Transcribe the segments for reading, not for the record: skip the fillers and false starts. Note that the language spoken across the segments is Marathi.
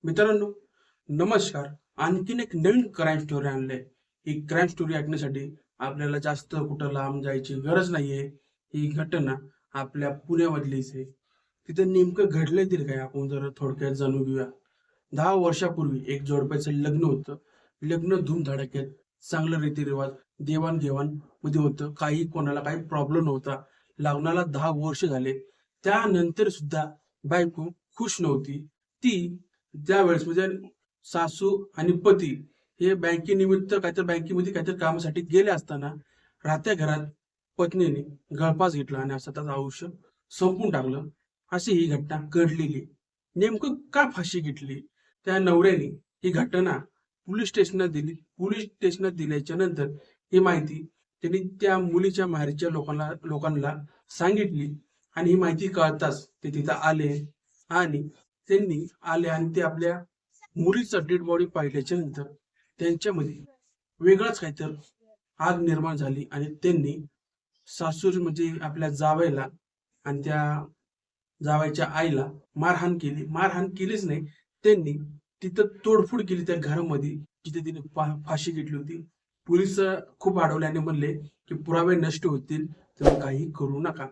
मित्रांनो, नमस्कार. आणखीन एक नवीन क्राईम स्टोरी आणलंय. ही क्राईम स्टोरी ऐकण्यासाठी आपल्याला जास्त कुठं लांब जायची गरज नाहीये. ही घटना आपल्या पुण्यामधलीच आहे. तिथं नेमकं घडलंय तरी काय आपण जरा थोडक्यात जाणून घेऊया. 10 वर्षापूर्वी एक जोडप्याचं लग्न होतं. लग्न धूमधडाक्यात, चांगलं रीतिरिवाज, देवाणघेवाण मध्ये होतं. कोणाला काही प्रॉब्लेम नव्हता. लग्नाला 10 वर्ष झाले. त्यानंतर सुद्धा बायको खुश नव्हती. ती त्यावेळेस म्हणजे सासू आणि पती हे बँकेनिमित्त काहीतरी बँकेमध्ये काहीतरी कामासाठी गेले असताना राहत्या घरात पत्नीने गळफास घेतला आणि असं त्याचं आयुष्य संपून टाकलं. अशी ही घटना घडलेली. नेमकं का फाशी घेतली त्या नवऱ्याने ही घटना पोलीस स्टेशनात दिली. पोलीस स्टेशनात दिल्याच्या नंतर ही माहिती त्यांनी त्या मुलीच्या माहेरच्या लोकांना सांगितली आणि ही माहिती कळताच ते तिथं आले आणि ते आपल्या मुलीचा डेड बॉडी पाहिल्याच्या नंतर त्यांच्यामध्ये वेगळाच काहीतरी आग निर्माण झाली आणि त्यांनी सासूर म्हणजे आपल्या जावयाला आणि त्या जावयाच्या आईला मारहाण केली. मारहाण केलीच नाही, त्यांनी तिथं तोडफोड केली त्या घरामध्ये जिथे तिने फाशी घेतली होती. पोलिस खूप अडवल्याने म्हणले की पुरावे नष्ट होतील, तुम्ही काही करू नका.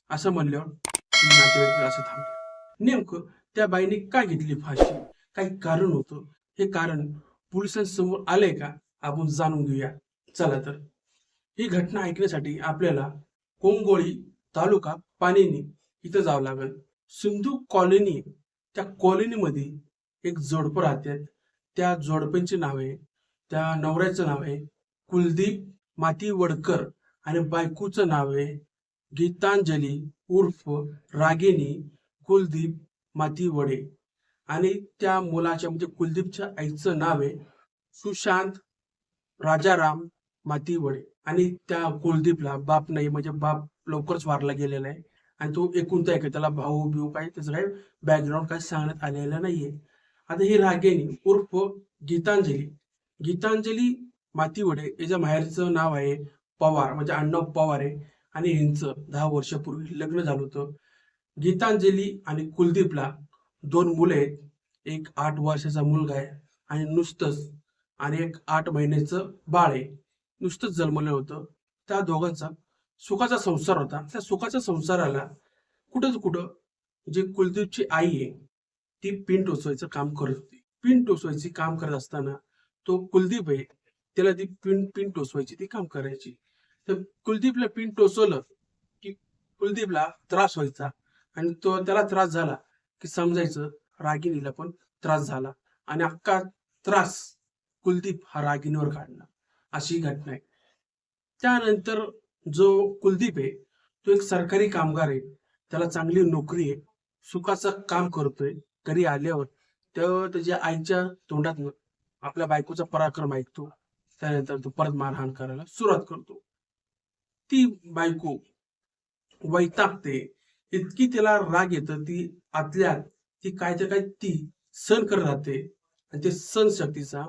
असं म्हणल्यावर नातेवाईक असं थांबले. नेमकं त्या बाईने का घेतली फाशी? काही कारण होतं. हे कारण पोलिसांसमोर आलंय का? आपण जाणून घेऊया. चला तर. ही घटना ऐकण्यासाठी आपल्याला कोंगोळी तालुका पाणिनी इथं जावं लागेल. सिंधू कॉलनी, त्या कॉलनीमध्ये एक जोडपं राहतात. त्या जोडप्यांची नाव आहे, त्या नवऱ्याचं नाव आहे कुलदीप मातीवडकर आणि बायकोचं नाव आहे गीतांजली उर्फ रागिनी कुलदीप मातीवडे. आणि त्या मुलाच्या म्हणजे कुलदीपच्या आईचं नाव आहे सुशांत राजाराम मातीवडे. आणि त्या कुलदीपला बाप नाही, म्हणजे बाप लवकरच वारला गेलेला आहे आणि तो एकुलता एक आहे. त्याला भाऊ बिऊ काय त्याचं काही बॅकग्राऊंड काय सांगण्यात आलेलं नाहीये. आता ही रागिनी उर्फ गीतांजली गीतांजली मातीवडे याच्या माहेरचं नाव आहे पवार, म्हणजे आडनाव पवार आहे. आणि यांचं 10 वर्षापूर्वी लग्न झालं होतं. गीतांजली आणि कुलदीपला 2 मुलं आहेत. एक 8 वर्षाचा मुलगा आहे आणि एक 8 महिन्याचं बाळ आहे. नुसतंच जन्मलं होतं. त्या दोघांचा सुखाचा संसार होता. त्या सुखाच्या संसाराला कुठं जे कुलदीपची आई आहे ती पिन टोचवायचं काम करत होती. पिन टोचवायची काम करत असताना तो कुलदीप आहे, त्याला ती पिन पिन टोचवायची ती काम करायची. तर कुलदीपला पिन टोचवलं की कुलदीपला त्रास व्हायचा आणि त्याला त्रास झाला की समजायचं रागिनीला पण त्रास झाला आणि अख्खा त्रास कुलदीप हा रागिनीवर काढला. अशी घटना आहे. त्यानंतर जो कुलदीप आहे तो एक सरकारी कामगार आहे. त्याला चांगली नोकरी आहे, सुखाचं काम करतोय. घरी आल्यावर त्याच्या आईच्या तोंडातनं आपल्या बायकोचा पराक्रम ऐकतो. त्यानंतर तो परत मारहाण करायला सुरुवात करतो. ती बायको वैतागते, इतकी त्याला राग येतं, ती आतल्या आत ती काय तर काय ती सहन करत राहते आणि ते सहन शक्तीचा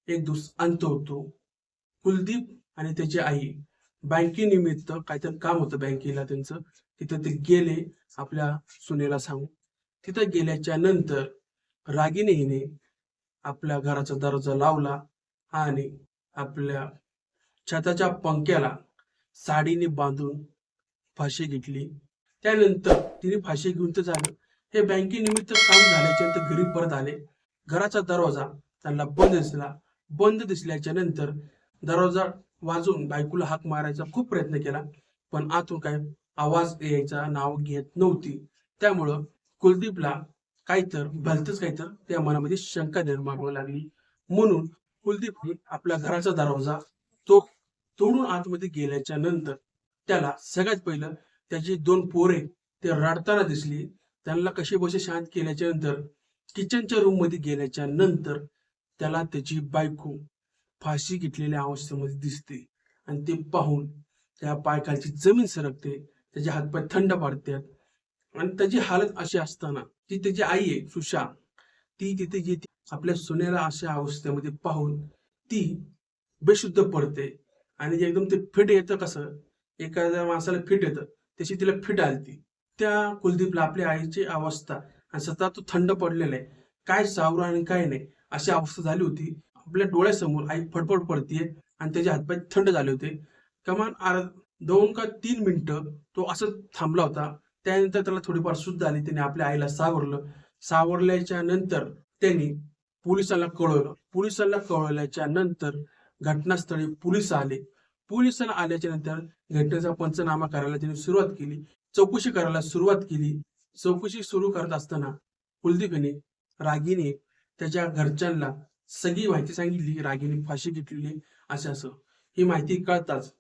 एक दिवस अंत होतो. कुलदीप आणि त्याची आई बँकेनिमित्त काहीतरी काम होतं बँकेला त्यांचं, तिथं ते गेले आपल्या सुनेला सांगून. तिथं गेल्याच्या नंतर रागिनी हिने आपल्या घराचा दरवाजा लावला आणि आपल्या छताच्या पंख्याला साडीने बांधून फाशी घेतली. त्यानंतर तिने फाशी घेऊन तर झालं. हे बँकेनिमित्त काम झाल्याच्या नंतर घरी परत आले. घराचा दरवाजा त्यांना बंद दिसल्याच्या नंतर दरवाजा वाजून बायकोला हाक मारायचा खूप प्रयत्न केला, पण आतून काय आवाज यायचा नाव घेत नव्हती. त्यामुळं कुलदीपला भलतंच त्या मनामध्ये शंका निर्माण होऊ लागली. म्हणून कुलदीपने आपल्या घराचा दरवाजा तो तोडून आतमध्ये गेल्याच्या नंतर त्याला सगळ्यात पहिलं त्याची 2 पोरे ते रडताना दिसली. त्यांना कशी बशी शांत केल्याच्या नंतर किचनच्या रूम मध्ये गेल्याच्या नंतर त्याला त्याची बायको फाशी घेतलेल्या अवस्थेमध्ये दिसते आणि ते पाहून त्या पायखालची जमीन सरकते, त्याचे हातपाय थंड पडतात. आणि त्याची हालत अशी असताना ती त्याची आई आहे सुशा, ती तिथे येते. आपल्या सुनेला अशा अवस्थेमध्ये पाहून ती बेशुद्ध पडते आणि एकदम ते फिट येतं. कसं एखाद्या माणसाला फिट येतं तशी तिला फिट आलती. त्या कुलदीपला आपल्या आईची अवस्था आणि स्वतः तो थंड पडलेला आहे काय सावरं आणि काय नाही अशी अवस्था झाली होती. आपल्या डोळ्यासमोर आई फडफड पडतीये आणि त्याचे हातपाय थंड झाले होते. कमान 2 का 3 मिनिटं तो असंच थांबला होता. त्यानंतर त्याला थोडीफार सूज झाली. त्याने आपल्या आईला सावरलं. सावरल्याच्या नंतर त्यांनी पोलिसांना कळवलं. पोलिसांना कळवल्याच्या नंतर घटनास्थळी पोलीस आले. पोलिसांना आल्याच्या नंतर घटनेचा पंचनामा करायला त्यांनी सुरुवात केली. चौकशी करायला सुरुवात केली. चौकशी सुरू करत असताना कुलदीपने रागीने त्याच्या घरच्यांना सगळी माहिती सांगितली. रागीने फाशी घेतलेली असं. ही माहिती कळताच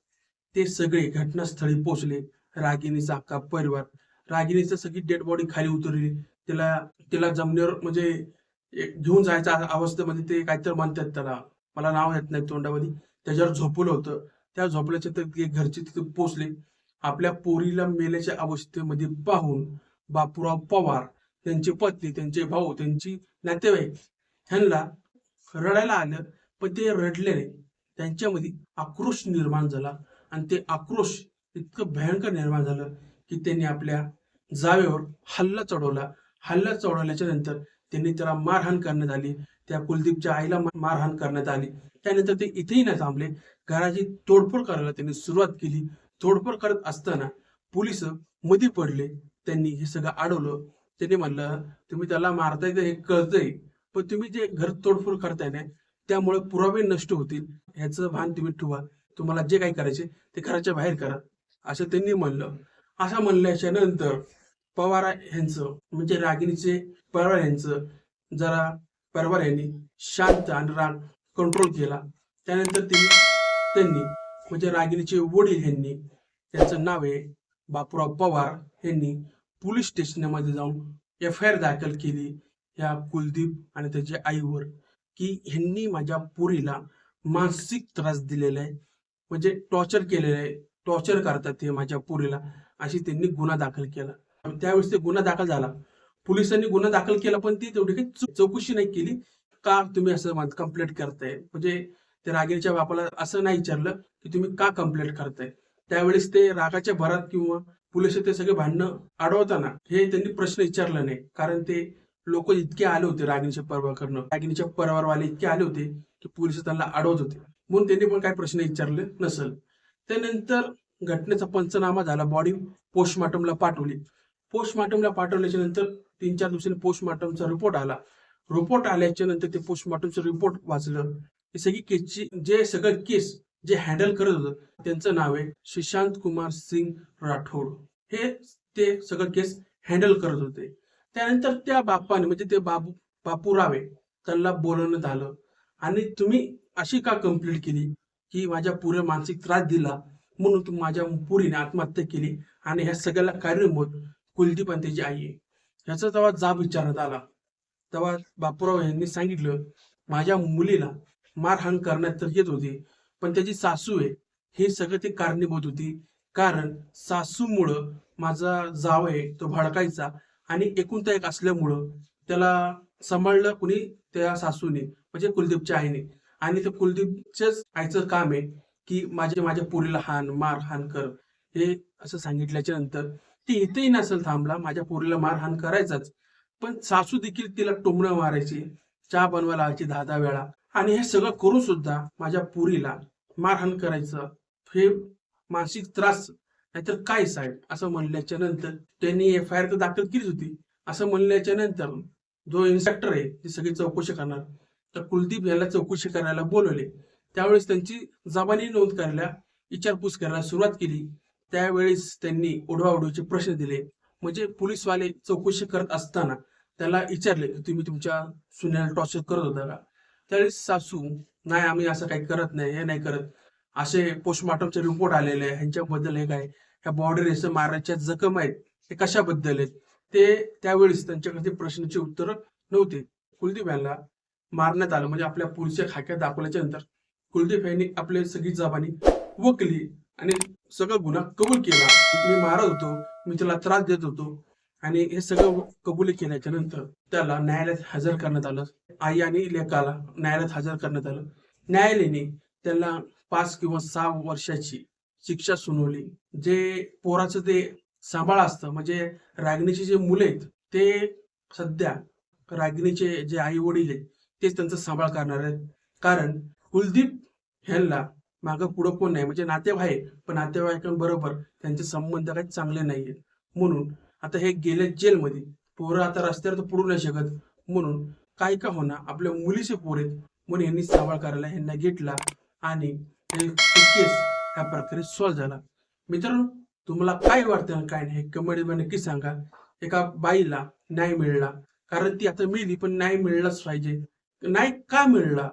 ते सगळे घटनास्थळी पोहोचले. रागिणीचा अख्खा परिवार. रागिणीचं सगळी डेड बॉडी खाली उतरली. तिला तिला जमिनीवर म्हणजे घेऊन जायच्या अवस्थेमध्ये ते काहीतरी म्हणतात त्याला, मला नाव येत नाही तोंडामध्ये. त्याच्यावर झोपवलं होतं. त्या झोपल्याच्या तर ते घरचे तिथे पोहोचले. आपल्या पोरीला मेल्याच्या अवस्थेमध्ये पाहून बापूराव पवार, त्यांची पत्नी, त्यांचे भाऊ, त्यांची नातेवाईक ह्यांना रडायला आलं, पण ते रडले नाही. त्यांच्यामध्ये आक्रोश निर्माण झाला आणि ते आक्रोश इतकं भयंकर निर्माण झालं की त्यांनी आपल्या जावेवर हल्ला चढवला. हल्ला चढवल्याच्या नंतर त्यांनी त्याला मारहाण करण्यात आली. त्या कुलदीपच्या आईला मारहाण करण्यात आली. त्यानंतर ते इथेही न थांबले, घराची तोडफोड करायला त्यांनी सुरुवात केली. तोडफोड करत असताना पोलिस मध्ये पडले. त्यांनी हे सगळं अडवलं. त्यांनी म्हणलं, तुम्ही त्याला मारताय तर हे कळतंय, पण तुम्ही जे घर तोडफोड करताय ना, त्यामुळे पुरावे नष्ट होतील, ह्याचं भान तुम्ही ठेवा. तुम्हाला जे काही करायचे ते घराच्या बाहेर करा, असं त्यांनी म्हणलं. असं म्हणल्याच्या नंतर पवार यांचं म्हणजे रागिणीचे पवार यांचं जरा पवार यांनी शांत आणि राग कंट्रोल केला. त्यानंतर त्यांनी म्हणजे रागिणीचे वडील यांनी, त्यांचं नाव आहे बापूराव पवार, यांनी पोलीस स्टेशनमध्ये जाऊन FIR दाखल केली या कुलदीप आणि त्याच्या आईवर, की ह्यांनी माझ्या पोरीला मानसिक त्रास दिलेला आहे, म्हणजे टॉर्चर केलेलं आहे, टॉर्चर करतात ते माझ्या पोरीला, अशी त्यांनी गुन्हा दाखल केला. त्यावेळेस ते गुन्हा दाखल झाला. पोलिसांनी गुन्हा दाखल केला, पण ती तेवढी काही चौकशी नाही केली. का तुम्ही असं कंप्लेंट करताय, म्हणजे त्या रागिणीच्या बापाला असं नाही विचारलं की तुम्ही का कंप्लेंट करताय. त्यावेळेस ते रागाच्या भरात किंवा पोलिस ते सगळे भांडणं अडवताना हे त्यांनी प्रश्न विचारला नाही, कारण ते लोक इतके आले होते रागिणीच्या परिवाराकडनं, रागिणीच्या परिवारवाले इतके आले होते की पोलिस त्यांना अडवत होते, म्हणून त्यांनी पण काही प्रश्न विचारले नसेल. त्यानंतर घटनेचा पंचनामा झाला. बॉडी पोस्टमॉर्टमला पाठवली. पोस्टमॉर्टमला पाठवल्याच्या नंतर 3-4 दिवसांनी पोस्टमॉर्टमचा रिपोर्ट आला. रिपोर्ट आल्याच्या नंतर ते पोस्टमॉर्टमचं रिपोर्ट वाचलं. ही सगळी केसची जे सगळं केस जे हँडल करत होतं त्यांचं नाव आहे सुशांत कुमार सिंग राठोड. हे ते सगळं केस हँडल करत होते. त्यानंतर त्या बापाने म्हणजे ते बापूराव आहे त्यांना बोलवण्यात आलं आणि तुम्ही अशी का कंप्लेंट केली की माझ्या पुरे मानसिक त्रास दिला म्हणून तुम्ही माझ्या पुरीने आत्महत्या केली आणि ह्या सगळ्याला कारणीभूत कुलदीप आणि त्याची आई आहे, ह्याचा तेव्हा जाब विचारण्यात आला. तेव्हा बापूराव यांनी सांगितलं, माझ्या मुलीला मारहाण करण्यात तर येत होती, पण त्याची सासू आहे हे सगळं ते कारणीभूत होती. कारण सासूमुळं माझा जाव आहे तो भडकायचा आणि एकुलता एक असल्यामुळं त्याला सांभाळलं कुणी, त्या सासूने म्हणजे कुलदीपच्या आईने. आणि ते कुलदीपच्याच आईचं काम आहे की माझ्या पोरीला मारहाण कर, हे असं सांगितल्याच्या नंतर ती इथेही नसेल थांबला, माझ्या पोरीला मारहाण करायचाच, पण सासू देखील तिला टोमणं मारायची, चहा बनवायला लावायची 10-10 वेळा, आणि हे सगळं करून सुद्धा माझ्या पोरीला मारहाण करायचं, हे मानसिक त्रास नाहीतर काय साहेब, असं म्हणल्याच्या नंतर त्यांनी FIR तर दाखल केलीच होती. असं म्हणल्याच्या नंतर जो इन्स्पेक्टर आहे ती सगळी चौकशी करणार, तर कुलदीप याला चौकशी करायला बोलवले. त्यावेळेस त्यांची जबानी नोंद करायला, विचारपूस करायला सुरुवात केली. त्यावेळेस त्यांनी ओढवाओढीचे प्रश्न दिले. म्हणजे पोलीसवाले चौकशी करत असताना त्याला विचारले की तुम्ही तुमच्या सुनेला टॉर्चर करत होता का. त्यावेळेस सासू, नाही आम्ही असं काही करत नाही, हे नाही करत, असे पोस्टमॉर्टमचे रिपोर्ट आलेले आहे, ह्यांच्याबद्दल हे काय, ह्या बॉडी रेस मारण्याच्या जखम आहेत हे कशाबद्दल आहेत, ते त्यावेळेस त्यांच्याकडे प्रश्नाची उत्तर नव्हते. कुलदीप यांना मारण्यात आलं, म्हणजे आपल्या पोलीसच्या खाक्यात दाखवल्याच्या नंतर कुलदीप यांनी आपली सगळी जबानी वकली आणि सगळं गुन्हा कबूल केला. मी मारत होतो, मी त्याला त्रास देत होतो, आणि हे सगळं कबुली केल्याच्या नंतर त्याला न्यायालयात हजर करण्यात आलं. आई आणि लेकाला न्यायालयात हजर करण्यात आलं. न्यायालयाने त्याला 5 किंवा 6 वर्षाची शिक्षा सुनावली. जे पोराचं ते सांभाळ असतं, म्हणजे रागिणीची जे मुलं आहेत ते सध्या रागिणीचे जे आई वडील आहेत तेच त्यांचा सांभाळ करणार आहेत. कारण कुलदीप ह्यांना मागं पुढं कोण नाही, म्हणजे नातेवाईक पण नातेवाईकांबरोबर त्यांचे संबंध काही चांगले नाहीयेत. म्हणून आता हे गेले जेलमध्ये. पोरं आता रस्त्यावर तर पडू नाही शकत. म्हणून काय का होणार आपल्या मुलीचे पोर आहेत म्हणून यांनी सांभाळ करायला ह्यांना घेतला आणि हे केस ह्या प्रकारे सॉल्व्ह झाला. मित्रांनो, तुम्हाला काय वाटतं काय नाही हे कमेंटमध्ये नक्की सांगा. एका बाईला न्याय मिळाला, कारण ती आता मिळाली पण न्याय मिळालाच पाहिजे. न्याय का मिळाला?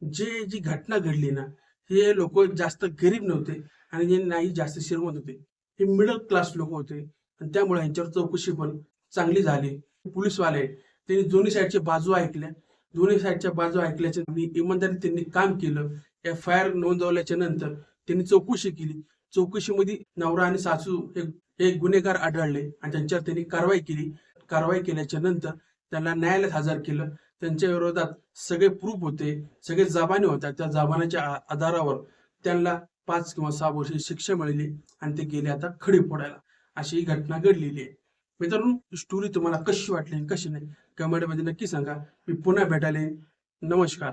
जी घटना घडली ना, हे लोक जास्त गरीब नव्हते आणि जे नाही जास्त श्रीमंत होते. हे मिडल क्लास लोक होते आणि त्यामुळे यांच्यावर चौकशी पण चांगली झाली. पोलीसवाले त्यांनी दोन्ही साईडच्या बाजू ऐकल्या. दोन्ही साईडच्या बाजू ऐकल्याच्या आणि इमानदारी त्यांनी काम केलं. FIR नोंदवल्याच्या नंतर त्यांनी चौकशी केली. चौकशीमध्ये नवरा आणि सासू हे गुन्हेगार आढळले आणि त्यांच्यावर त्यांनी कारवाई केली. कारवाई केल्याच्या नंतर त्यांना न्यायालयात हजर केलं. त्यांच्या विरोधात सगळे प्रूफ होते, सगळे जबानी होत्या. त्या जबानाच्या आधारावर त्यांना 5 किंवा 6 वर्षाची शिक्षा मिळाली आणि ते गेले आता खडी फोडायला. अशी ही घटना घडलेली आहे. मित्रांनो, स्टोरी तुम्हाला कशी वाटली आणि कशी नाही कमेंटमध्ये नक्की सांगा. मी पुन्हा भेटायला येईन. नमस्कार.